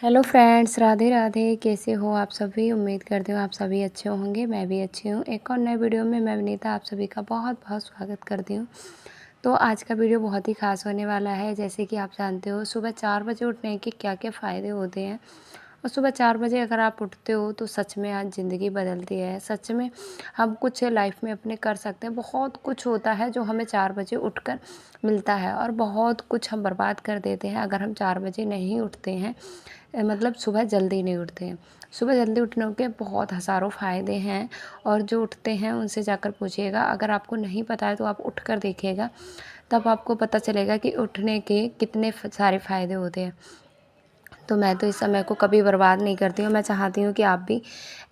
Hello friends, Radhe Radhe. कैसे हो आप सभी? उम्मीद करती हूँ आप सभी अच्छे होंगे। मैं भी अच्छी हूँ। एक और नए वीडियो में मैं विनीता आप सभी का बहुत बहुत स्वागत करती हूँ। तो आज का वीडियो बहुत ही ख़ास होने वाला है। जैसे कि आप जानते हो, सुबह 4 बजे उठने के क्या क्या फ़ायदे होते हैं। और सुबह 4 बजे अगर आप उठते हो तो सच में आज ज़िंदगी बदलती है। सच में हम कुछ लाइफ में अपने कर सकते हैं। बहुत कुछ होता है जो हमें 4 बजे उठकर मिलता है, और बहुत कुछ हम बर्बाद कर देते हैं अगर हम 4 बजे नहीं उठते हैं। मतलब सुबह जल्दी नहीं उठते हैं। सुबह जल्दी उठने के बहुत हज़ारों फ़ायदे हैं, और जो उठते हैं उनसे जाकर पूछिएगा। अगर आपको नहीं पता है तो आप उठ कर देखिएगा, तब आपको पता चलेगा कि उठने के कितने सारे फ़ायदे होते हैं। तो मैं तो इस समय को कभी बर्बाद नहीं करती हूँ। मैं चाहती हूँ कि आप भी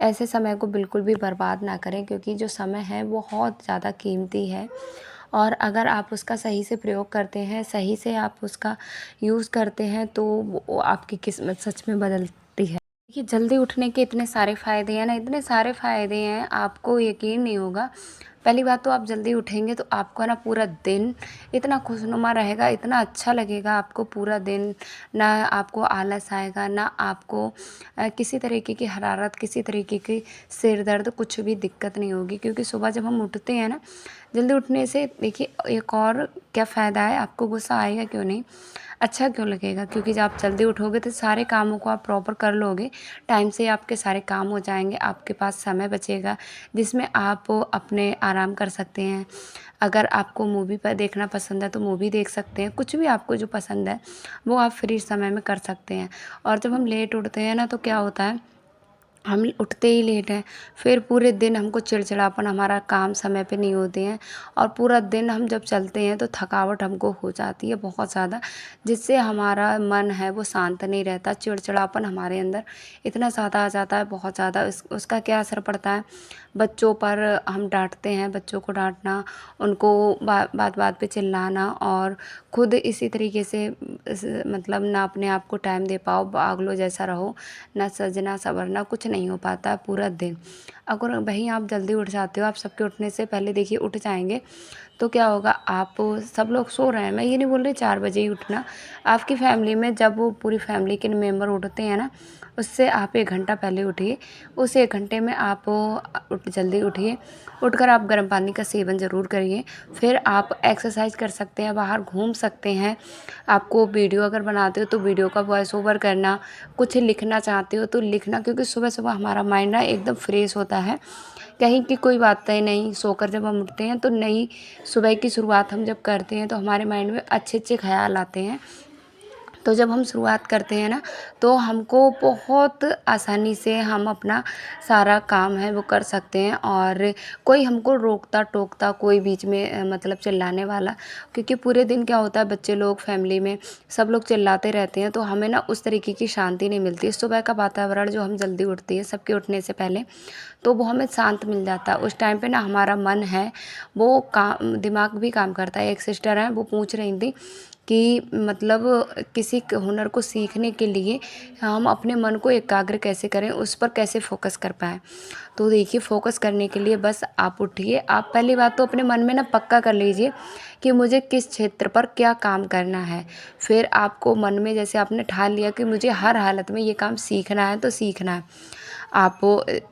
ऐसे समय को बिल्कुल भी बर्बाद ना करें, क्योंकि जो समय है वो बहुत ज़्यादा कीमती है। और अगर आप उसका सही से प्रयोग करते हैं, सही से आप उसका यूज़ करते हैं, तो वो आपकी किस्मत सच में बदलती है। देखिए, जल्दी उठने के इतने सारे फ़ायदे हैं ना, इतने सारे फ़ायदे हैं, आपको यकीन नहीं होगा। पहली बात तो आप जल्दी उठेंगे तो आपका ना पूरा दिन इतना खुशनुमा रहेगा, इतना अच्छा लगेगा आपको पूरा दिन। ना आपको आलस आएगा, ना आपको किसी तरीके की हरारत, किसी तरीके की सिर दर्द, कुछ भी दिक्कत नहीं होगी। क्योंकि सुबह जब हम उठते हैं ना, जल्दी उठने से देखिए एक और क्या फ़ायदा है। आपको गुस्सा आएगा क्यों नहीं, अच्छा क्यों लगेगा? क्योंकि जब आप जल्दी उठोगे तो सारे कामों को आप प्रॉपर कर लोगे। टाइम से आपके सारे काम हो जाएंगे, आपके पास समय बचेगा जिसमें आप अपने आराम कर सकते हैं। अगर आपको मूवी पर देखना पसंद है तो मूवी देख सकते हैं। कुछ भी आपको जो पसंद है वो आप फ्री समय में कर सकते हैं। और जब हम लेट उठते हैं ना, तो क्या होता है, हम उठते ही लेट हैं, फिर पूरे दिन हमको चिड़चिड़ापन, हमारा काम समय पे नहीं होते हैं, और पूरा दिन हम जब चलते हैं तो थकावट हमको हो जाती है बहुत ज़्यादा, जिससे हमारा मन है वो शांत नहीं रहता। चिड़चिड़ापन हमारे अंदर इतना ज़्यादा आ जाता है, बहुत ज़्यादा। उसका क्या असर पड़ता है बच्चों पर? हम डांटते हैं, बच्चों को डांटना, उनको बात बात पे चिल्लाना, और खुद इसी तरीके से मतलब ना अपने आप को टाइम दे पाओ, पागलों जैसा रहो, ना सजना सवरना, कुछ नहीं हो पाता पूरा दिन। अगर वहीं आप जल्दी उठ जाते हो, आप सबके उठने से पहले देखिए उठ जाएंगे, तो क्या होगा, आप सब लोग सो रहे हैं, मैं ये नहीं बोल रही 4 बजे ही उठना। आपकी फैमिली में जब वो पूरी फैमिली के मेंबर उठते हैं ना, उससे आप 1 घंटा पहले उठिए। उस 1 घंटे में आप जल्दी उठिए। उठकर आप गर्म पानी का सेवन ज़रूर करिए। फिर आप एक्सरसाइज कर सकते हैं, बाहर घूम सकते हैं। आपको वीडियो अगर बनाते हो तो वीडियो का वॉइस ओवर करना, कुछ लिखना चाहते हो तो लिखना, क्योंकि सुबह सुबह हमारा माइंड ना एकदम फ्रेश होता है। कहीं की कोई बातें नहीं, सोकर जब हम उठते हैं तो नई सुबह की शुरुआत हम जब करते हैं तो हमारे माइंड में अच्छे अच्छे ख्याल आते हैं। तो जब हम शुरुआत करते हैं ना, तो हमको बहुत आसानी से हम अपना सारा काम है वो कर सकते हैं, और कोई हमको रोकता टोकता कोई बीच में मतलब चिल्लाने वाला। क्योंकि पूरे दिन क्या होता है, बच्चे लोग, फैमिली में सब लोग चिल्लाते रहते हैं, तो हमें ना उस तरीके की शांति नहीं मिलती। सुबह का वातावरण जो हम जल्दी उठती है सबके उठने से पहले, तो वो हमें शांत मिल जाता है। उस टाइम पे ना हमारा मन है वो काम, दिमाग भी काम करता है। एक सिस्टर हैं, वो पूछ रही थी कि मतलब किसी हुनर को सीखने के लिए हम अपने मन को एकाग्र कैसे करें, उस पर कैसे फोकस कर पाएँ। तो देखिए, फोकस करने के लिए बस आप उठिए। आप पहली बात तो अपने मन में ना पक्का कर लीजिए कि मुझे किस क्षेत्र पर क्या काम करना है। फिर आपको मन में जैसे आपने ठान लिया कि मुझे हर हालत में ये काम सीखना है, तो सीखना है। आप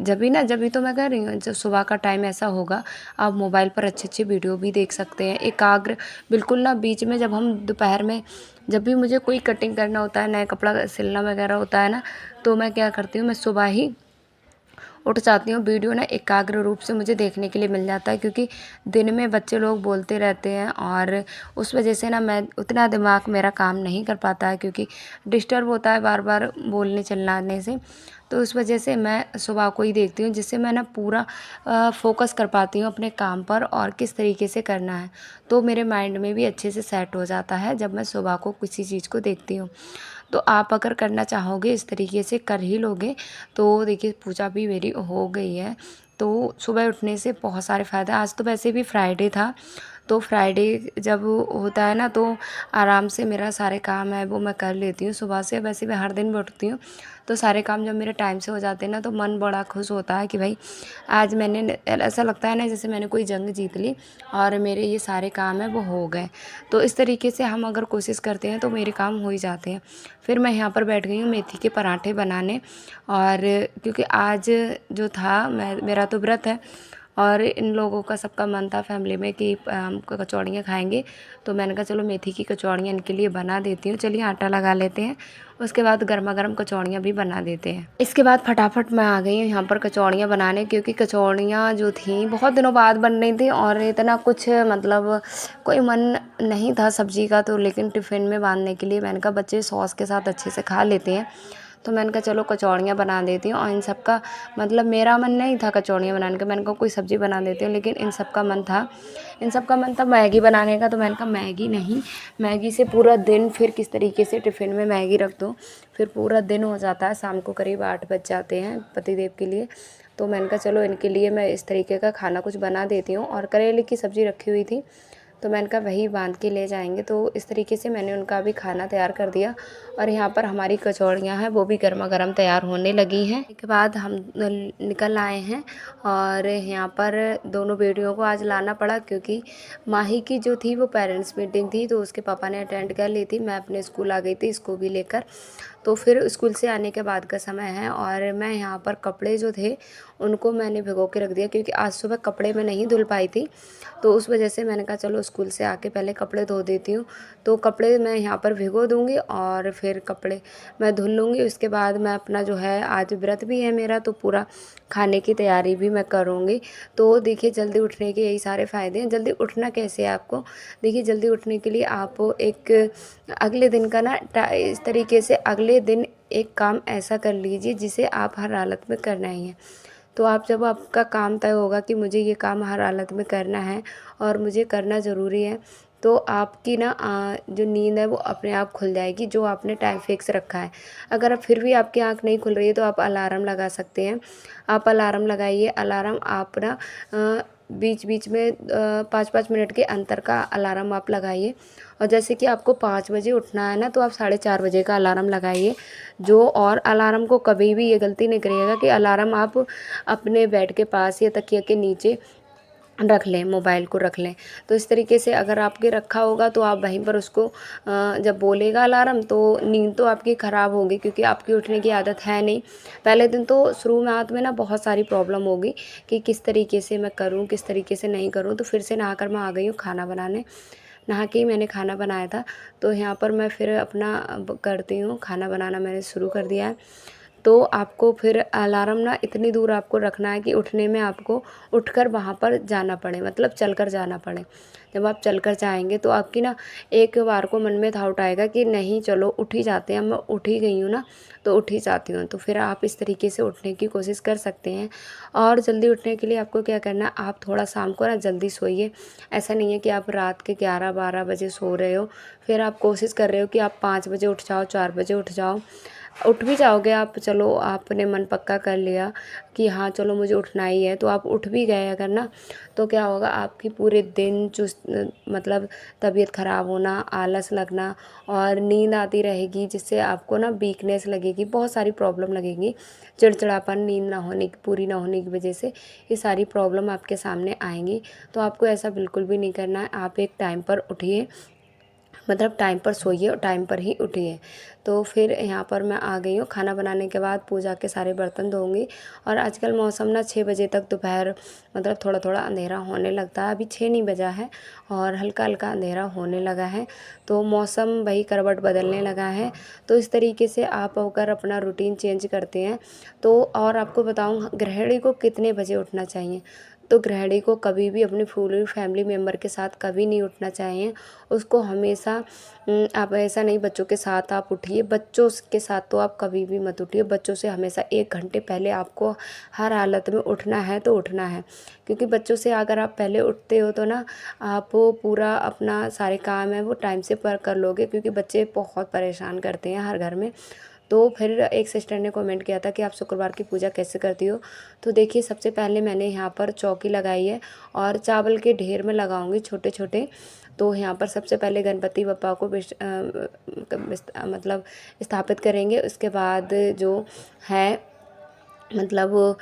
जब भी तो मैं कह रही हूँ, जब सुबह का टाइम ऐसा होगा, आप मोबाइल पर अच्छे अच्छे वीडियो भी देख सकते हैं एकाग्र। बिल्कुल ना बीच में जब हम दोपहर में, जब भी मुझे कोई कटिंग करना होता है, नया कपड़ा सिलना वगैरह होता है ना, तो मैं क्या करती हूँ, मैं सुबह ही उठ जाती हूँ। वीडियो ना एकाग्र रूप से मुझे देखने के लिए मिल जाता है, क्योंकि दिन में बच्चे लोग बोलते रहते हैं, और उस वजह से ना मैं उतना दिमाग मेरा काम नहीं कर पाता है, क्योंकि डिस्टर्ब होता है बार बार बोलने चिल्लाने से। तो उस वजह से मैं सुबह को ही देखती हूँ, जिससे मैं ना पूरा फोकस कर पाती हूँ अपने काम पर, और किस तरीके से करना है। तो मेरे माइंड में भी अच्छे से सेट हो जाता है जब मैं सुबह को किसी चीज़ को देखती हूँ। तो आप अगर करना चाहोगे, इस तरीके से कर ही लोगे, तो देखिए पूजा भी मेरी हो गई है। तो सुबह उठने से बहुत सारे फ़ायदे। आज तो वैसे भी फ्राइडे था, तो फ्राइडे जब होता है ना, तो आराम से मेरा सारे काम है वो मैं कर लेती हूँ सुबह से। वैसे मैं हर दिन भी उठती हूँ, तो सारे काम जब मेरे टाइम से हो जाते हैं ना, तो मन बड़ा खुश होता है कि भाई आज मैंने, ऐसा लगता है ना जैसे मैंने कोई जंग जीत ली और मेरे ये सारे काम हैं वो हो गए। तो इस तरीके से हम अगर कोशिश करते हैं तो मेरे काम हो ही जाते हैं। फिर मैं यहाँ पर बैठ गई हूँ मेथी के पराठे बनाने, और क्योंकि आज जो था, मेरा तो व्रत है और इन लोगों का सबका मन था फैमिली में कि हम कचौड़ियाँ खाएंगे। तो मैंने कहा चलो मेथी की कचौड़ियाँ इनके लिए बना देती हूँ। चलिए आटा लगा लेते हैं, उसके बाद गर्मा गर्म कचौड़ियाँ भी बना देते हैं। इसके बाद फटाफट मैं आ गई हूँ यहाँ पर कचौड़ियाँ बनाने, क्योंकि कचौड़ियाँ जो थी बहुत दिनों बाद बन रही थी और इतना कुछ मतलब कोई मन नहीं था सब्जी का, तो लेकिन टिफ़िन में बांधने के लिए मैंने कहा बच्चे सॉस के साथ अच्छे से खा लेते हैं, तो मैंने कहा चलो कचौड़ियाँ बना देती हूँ। और इन सब का मतलब मेरा मन नहीं था कचौड़ियाँ बनाने का, मैंने कहा कोई सब्ज़ी बना देती हूँ, लेकिन इन सब का मन था, मैगी बनाने का। तो मैंने कहा मैगी नहीं, मैगी से पूरा दिन फिर किस तरीके से टिफ़िन में मैगी रख दो, फिर पूरा दिन हो जाता है, शाम को करीब 8 बज जाते हैं पतिदेव के लिए। तो मैंने कहा चलो इनके लिए मैं इस तरीके का खाना कुछ बना देती हूँ। और करेले की सब्ज़ी रखी हुई थी, तो मैंने कहा वही बांध के ले जाएंगे। तो इस तरीके से मैंने उनका भी खाना तैयार कर दिया, और यहाँ पर हमारी कचौड़ियाँ हैं वो भी गर्मा गर्म तैयार होने लगी हैं। इसके बाद हम निकल आए हैं, और यहाँ पर दोनों बेटियों को आज लाना पड़ा, क्योंकि माही की जो थी वो पेरेंट्स मीटिंग थी, तो उसके पापा ने अटेंड कर ली थी। मैं अपने स्कूल आ गई थी इसको भी लेकर। तो फिर स्कूल से आने के बाद का समय है, और मैं यहाँ पर कपड़े जो थे उनको मैंने भिगो के रख दिया, क्योंकि आज सुबह कपड़े मैं नहीं धुल पाई थी, तो उस वजह से मैंने कहा चलो स्कूल से आके पहले कपड़े धो देती हूँ। तो कपड़े मैं यहाँ पर भिगो दूँगी और फिर कपड़े मैं धुल लूँगी। उसके बाद मैं अपना जो है, आज व्रत भी है मेरा, तो पूरा खाने की तैयारी भी मैं करूँगी। तो देखिए जल्दी उठने के यही सारे फ़ायदे हैं। जल्दी उठना कैसे है आपको, देखिए जल्दी उठने के लिए आप एक अगले दिन का ना इस तरीके से अगले दिन एक काम ऐसा कर लीजिए जिसे आप हर हालत में करना ही है। तो आप जब आपका काम तय होगा कि मुझे ये काम हर हालत में करना है और मुझे करना ज़रूरी है, तो आपकी ना जो नींद है वो अपने आप खुल जाएगी, जो आपने टाइम फिक्स रखा है। अगर अब फिर भी आपकी आँख नहीं खुल रही है, तो आप अलार्म लगा सकते हैं। आप अलार्म लगाइए। अलार्म आप ना बीच बीच में 5-5 मिनट के अंतर का अलार्म आप लगाइए। और जैसे कि आपको 5 बजे उठना है ना, तो आप 4:30 बजे का अलार्म लगाइए। और अलार्म को कभी भी ये गलती नहीं करिएगा कि अलार्म आप अपने बेड के पास या तकिया के नीचे रख लें, मोबाइल को रख लें। तो इस तरीके से अगर आपके रखा होगा, तो आप वहीं पर उसको जब बोलेगा अलार्म, तो नींद तो आपकी ख़राब होगी, क्योंकि आपकी उठने की आदत है नहीं। पहले दिन तो शुरुआत में ना बहुत सारी प्रॉब्लम होगी कि किस तरीके से मैं करूँ, किस तरीके से नहीं करूँ। तो फिर से नहाकर मैं आ गई हूँ खाना बनाने। नहा के ही मैंने खाना बनाया था, तो यहाँ पर मैं फिर अपना करती हूँ, खाना बनाना मैंने शुरू कर दिया है। तो आपको फिर अलार्म ना इतनी दूर आपको रखना है कि उठने में आपको उठकर वहाँ पर जाना पड़े, मतलब चलकर जाना पड़े। जब आप चलकर जाएंगे, तो आपकी ना एक बार को मन में थाट आएगा कि नहीं चलो उठ ही जाते हैं, मैं उठ ही गई हूँ ना, तो उठ ही जाती हूँ। तो फिर आप इस तरीके से उठने की कोशिश कर सकते हैं। और जल्दी उठने के लिए आपको क्या करना है, आप थोड़ा शाम को ना जल्दी सोइए। ऐसा नहीं है कि आप रात के 11-12 बजे सो रहे हो, फिर आप कोशिश कर रहे हो कि आप 5 बजे उठ जाओ, 4 बजे उठ जाओ। उठ भी जाओगे आप, चलो आपने मन पक्का कर लिया कि हाँ चलो मुझे उठना ही है, तो आप उठ भी गए अगर ना, तो क्या होगा, आपकी पूरे दिन चुस्त, मतलब तबीयत ख़राब होना, आलस लगना और नींद आती रहेगी, जिससे आपको ना वीकनेस लगेगी, बहुत सारी प्रॉब्लम लगेगी, चिड़चिड़ापन, नींद ना होने की, पूरी ना होने की वजह से ये सारी प्रॉब्लम आपके सामने आएंगी। तो आपको ऐसा बिल्कुल भी नहीं करना है। आप एक टाइम पर उठिए, मतलब टाइम पर सोइए और टाइम पर ही उठिए। तो फिर यहाँ पर मैं आ गई हूँ। खाना बनाने के बाद पूजा के सारे बर्तन धोऊंगी। और आजकल मौसम ना 6 बजे तक दोपहर, मतलब थोड़ा थोड़ा अंधेरा होने लगता है। अभी 6 नहीं बजा है और हल्का हल्का अंधेरा होने लगा है, तो मौसम वही करवट बदलने लगा है। तो इस तरीके से आप अगर अपना रूटीन चेंज करते हैं तो, और आपको बताऊँ गृहिणी को कितने बजे उठना चाहिए, तो गृहिणी को कभी भी अपनी पूरी फैमिली मेम्बर के साथ कभी नहीं उठना चाहिए। उसको हमेशा आप ऐसा नहीं बच्चों के साथ आप उठिए, बच्चों के साथ तो आप कभी भी मत उठिए। बच्चों से हमेशा 1 घंटे पहले आपको हर हालत में उठना है तो उठना है, क्योंकि बच्चों से अगर आप पहले उठते हो तो ना आप पूरा अपना सारे काम है वो टाइम से पर कर लोगे, क्योंकि बच्चे बहुत परेशान करते हैं हर घर में। तो फिर एक सिस्टर ने कमेंट किया था कि आप शुक्रवार की पूजा कैसे करती हो। तो देखिए, सबसे पहले मैंने यहाँ पर चौकी लगाई है और चावल के ढेर में लगाऊंगी छोटे छोटे। तो यहाँ पर सबसे पहले गणपति बप्पा को मतलब स्थापित करेंगे। उसके बाद जो है मतलब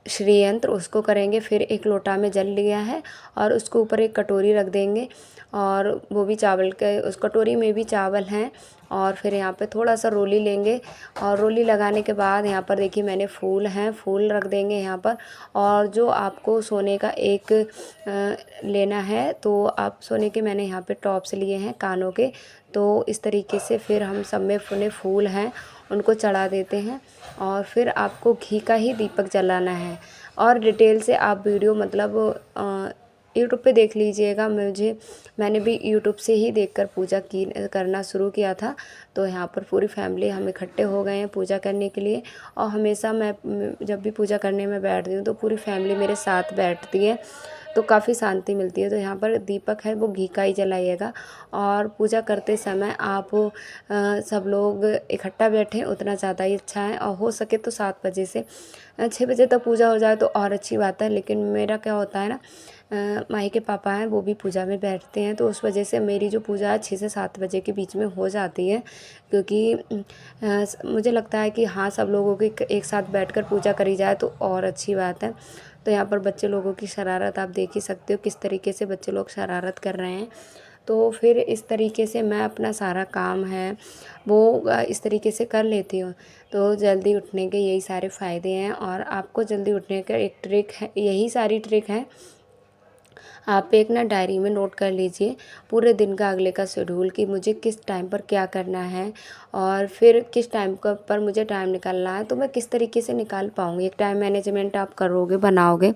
श्रीयंत्र उसको करेंगे। फिर एक लोटा में जल लिया है और उसके ऊपर एक कटोरी रख देंगे और वो भी चावल के, उस कटोरी में भी चावल हैं। और फिर यहाँ पे थोड़ा सा रोली लेंगे और रोली लगाने के बाद यहाँ पर देखिए मैंने फूल हैं, फूल रख देंगे यहाँ पर। और जो आपको सोने का एक लेना है तो आप सोने के मैंने यहाँ पे टॉप्स लिए हैं कानों के। तो इस तरीके से फिर हम सब में फूल हैं उनको चढ़ा देते हैं और फिर आपको घी का ही दीपक जलाना है। और डिटेल से आप वीडियो मतलब यूट्यूब पे देख लीजिएगा। मैंने भी यूट्यूब से ही देखकर पूजा करना शुरू किया था। तो यहाँ पर पूरी फैमिली हम इकट्ठे हो गए हैं पूजा करने के लिए। और हमेशा मैं जब भी पूजा करने में बैठती हूँ तो पूरी फैमिली मेरे साथ बैठती है, तो काफ़ी शांति मिलती है। तो यहाँ पर दीपक है वो घी का ही जलाइएगा। और पूजा करते समय आप सब लोग इकट्ठा बैठें उतना ज़्यादा ही अच्छा है। और हो सके तो 7 बजे से 6 बजे तक पूजा हो जाए तो और अच्छी बात है। लेकिन मेरा क्या होता है ना, माही के पापा हैं वो भी पूजा में बैठते हैं, तो उस वजह से मेरी जो पूजा है 6 से 7 बजे के बीच में हो जाती है। क्योंकि मुझे लगता है कि हाँ, सब लोगों की एक साथ बैठकर पूजा करी जाए तो और अच्छी बात है। तो यहाँ पर बच्चे लोगों की शरारत आप देख ही सकते हो किस तरीके से बच्चे लोग शरारत कर रहे हैं। तो फिर इस तरीके से मैं अपना सारा काम है वो इस तरीके से कर लेती हूँ। तो जल्दी उठने के यही सारे फ़ायदे हैं। और आपको जल्दी उठने का एक ट्रिक है, यही सारी ट्रिक है। आप एक ना डायरी में नोट कर लीजिए पूरे दिन का अगले का शेड्यूल कि मुझे किस टाइम पर क्या करना है और फिर किस टाइम पर मुझे टाइम निकालना है। तो मैं किस तरीके से निकाल पाऊँगी, एक टाइम मैनेजमेंट आप करोगे, बनाओगे,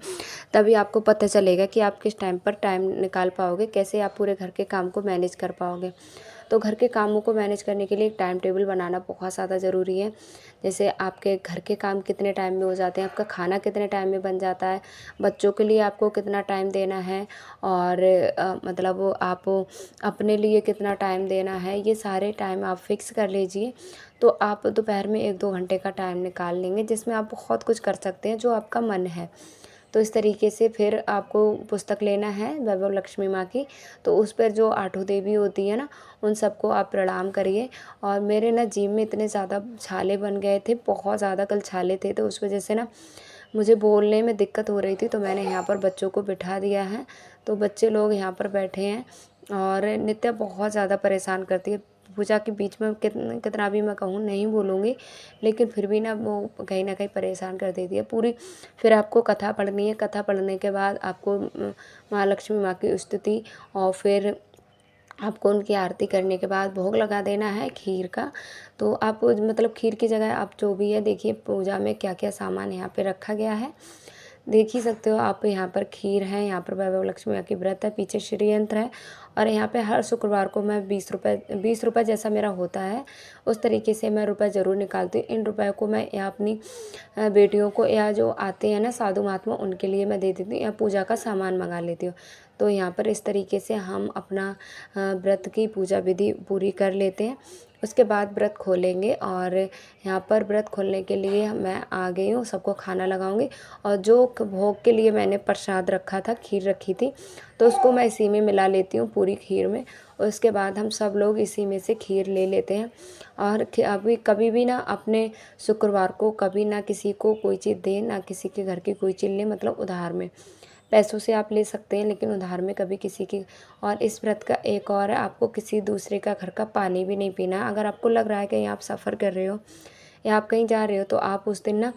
तभी आपको पता चलेगा कि आप किस टाइम पर टाइम निकाल पाओगे, कैसे आप पूरे घर के काम को मैनेज कर पाओगे। तो घर के कामों को मैनेज करने के लिए एक टाइम टेबल बनाना बहुत ज़्यादा ज़रूरी है। जैसे आपके घर के काम कितने टाइम में हो जाते हैं, आपका खाना कितने टाइम में बन जाता है, बच्चों के लिए आपको कितना टाइम देना है और मतलब आप अपने लिए कितना टाइम देना है, ये सारे टाइम आप फिक्स कर लीजिए। तो आप दोपहर में 1-2 घंटे का टाइम निकाल लेंगे जिसमें आप बहुत कुछ कर सकते हैं जो आपका मन है। तो इस तरीके से फिर आपको पुस्तक लेना है वैभव लक्ष्मी माँ की। तो उस पर जो आठों देवी होती है ना, उन सबको आप प्रणाम करिए। और मेरे ना जीभ में इतने ज़्यादा छाले बन गए थे, बहुत ज़्यादा कल छाले थे, तो उस वजह से ना मुझे बोलने में दिक्कत हो रही थी। तो मैंने यहाँ पर बच्चों को बिठा दिया है। तो बच्चे लोग यहाँ पर बैठे हैं और नित्या बहुत ज़्यादा परेशान करती है। पूजा के बीच में कितना भी मैं कहूँ नहीं बोलूँगी, लेकिन फिर भी ना वो कहीं ना कहीं परेशान कर देती है पूरी। फिर आपको कथा पढ़नी है, कथा पढ़ने के बाद आपको माँ लक्ष्मी माँ की स्तुति और फिर आपको उनकी आरती करने के बाद भोग लगा देना है खीर का। तो आप मतलब खीर की जगह आप जो भी है, देखिए पूजा में क्या क्या सामान यहाँ पे रखा गया है, देख ही सकते हो आप। यहाँ पर खीर है, यहाँ पर वैभव लक्ष्मी माँ की व्रत है, पीछे श्री यंत्र है। और यहाँ पे हर शुक्रवार को मैं 20 रुपये जैसा मेरा होता है उस तरीके से मैं रुपए ज़रूर निकालती हूँ। इन रुपए को मैं या अपनी बेटियों को या जो आते हैं ना साधु महात्मा उनके लिए मैं दे देती हूँ या पूजा का सामान मंगा लेती हूँ। तो यहाँ पर इस तरीके से हम अपना व्रत की पूजा विधि पूरी कर लेते हैं। उसके बाद व्रत खोलेंगे और यहाँ पर व्रत खोलने के लिए मैं आ गई हूँ, सबको खाना लगाऊंगी। और जो भोग के लिए मैंने प्रसाद रखा था, खीर रखी थी, तो उसको मैं इसी में मिला लेती हूँ पूरी खीर में। उसके बाद हम सब लोग इसी में से खीर ले लेते हैं। और अभी कभी भी ना अपने शुक्रवार को कभी ना किसी को कोई चीज़ दें, ना किसी के घर की कोई चीज़ लें, मतलब उधार में। पैसों से आप ले सकते हैं लेकिन उधार में कभी किसी की। और इस व्रत का एक और है, आपको किसी दूसरे का घर का पानी भी नहीं पीना। अगर आपको लग रहा है कि आप सफ़र कर रहे हो या आप कहीं जा रहे हो तो आप उस दिन ना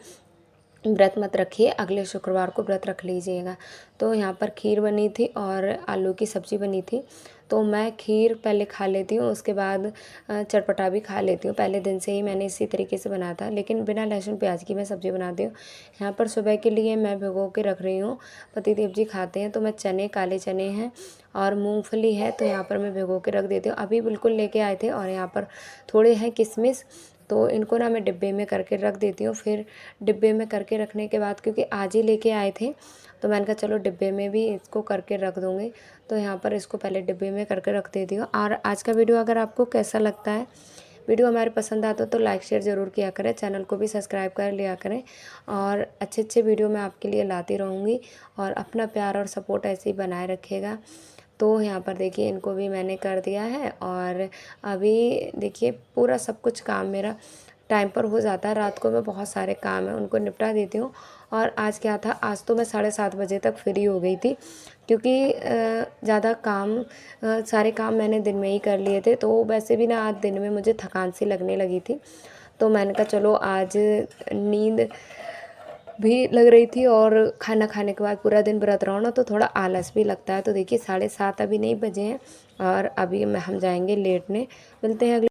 व्रत मत रखिए, अगले शुक्रवार को व्रत रख लीजिएगा। तो यहाँ पर खीर बनी थी और आलू की सब्ज़ी बनी थी। तो मैं खीर पहले खा लेती हूँ, उसके बाद चटपटा भी खा लेती हूँ। पहले दिन से ही मैंने इसी तरीके से बनाया था, लेकिन बिना लहसुन प्याज की मैं सब्ज़ी बनाती हूँ। यहाँ पर सुबह के लिए मैं भिगो के रख रही हूँ, पतिदेव जी खाते हैं। तो मैं चने, काले चने हैं और मूंगफली है, तो यहाँ पर मैं भिगो के रख देती हूँ। अभी बिल्कुल लेके आए थे। और यहाँ पर थोड़े हैं किशमिश, तो इनको ना मैं डिब्बे में करके रख देती हूँ। फिर डिब्बे में करके रखने के बाद, क्योंकि आज ही लेके आए थे, तो मैंने कहा चलो डिब्बे में भी इसको करके रख दूँगी। तो यहाँ पर इसको पहले डिब्बे में करके रख देती हूँ। और आज का वीडियो अगर आपको कैसा लगता है वीडियो हमारे पसंद आता तो लाइक शेयर ज़रूर किया करें, चैनल को भी सब्सक्राइब कर लिया करें और अच्छे अच्छे वीडियो मैं आपके लिए लाती रहूँगी और अपना प्यार और सपोर्ट ऐसे ही बनाए रखिएगा। तो यहाँ पर देखिए इनको भी मैंने कर दिया है और अभी देखिए पूरा सब कुछ काम मेरा टाइम पर हो जाता है। रात को मैं बहुत सारे काम हैं उनको निपटा देती हूँ। और आज क्या था, आज तो मैं 7:30 बजे तक फ्री हो गई थी क्योंकि ज़्यादा काम सारे काम मैंने दिन में ही कर लिए थे। तो वैसे भी ना आज दिन में मुझे थकान सी लगने लगी थी, तो मैंने कहा चलो आज नींद भी लग रही थी और खाना खाने के बाद पूरा दिन व्रत रहो ना तो थोड़ा आलस भी लगता है। तो देखिए 7:30 अभी नहीं बजे हैं और अभी हम जाएंगे लेटने। मिलते हैं अगले